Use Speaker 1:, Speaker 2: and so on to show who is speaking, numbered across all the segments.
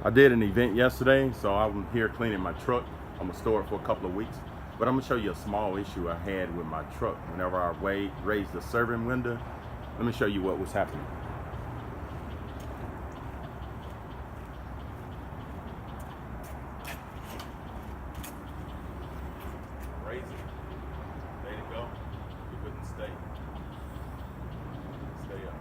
Speaker 1: I did an event yesterday, so I'm here cleaning my truck. I'm gonna store it for a couple of weeks. But I'm gonna show you a small issue I had with my truck. Whenever I raised the serving window, let me show you what was happening. Raise it. There you go. It wouldn't stay. Stay up.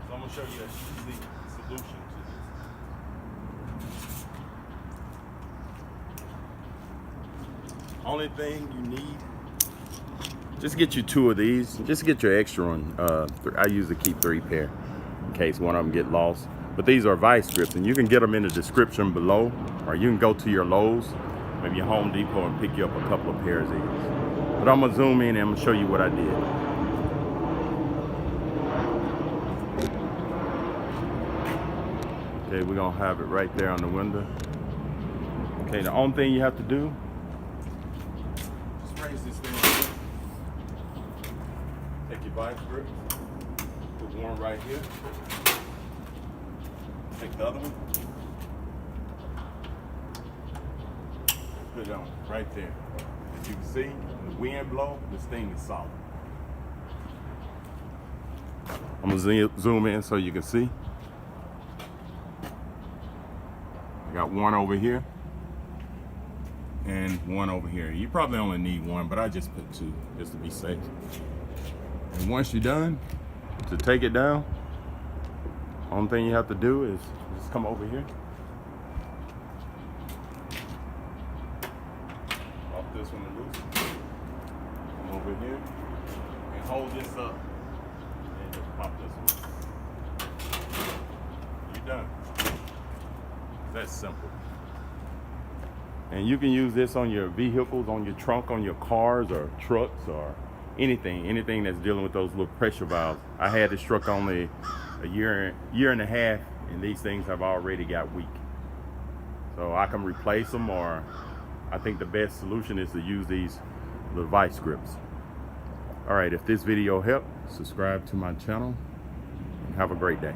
Speaker 1: So I'm gonna show you a easy solution to this. Only thing you need, just get you 2 of these. Just get your extra one. I usually keep 3 pair in case one of them get lost. But these are vice grips, and you can get them in the description below, or you can go to your Lowe's, maybe your Home Depot, and pick you up a couple of pairs of these. But I'm gonna zoom in and I'm gonna show you what I did. Okay, we're gonna have it right there on the window. Okay, the only thing you have to do, just raise this thing up. Take your vice grip, put one right here. Take the other one, put it on right there. As you can see, when the wind blows, this thing is solid. I'm gonna zoom in so you can see. I got one over here and one over here. You probably only need one, but I just put 2 just to be safe. And once you're done, to take it down, only thing you have to do is just come over here. Pop this one loose. Come over here and hold this up and just pop this one. You're done. That's simple. And you can use this on your vehicles, on your trunk, on your cars or trucks or anything that's dealing with those little pressure valves. I had this truck only a year and a half, and these things have already got weak. So I can replace them, or I think the best solution is to use these little vice grips. All right, if this video helped, subscribe to my channel and have a great day.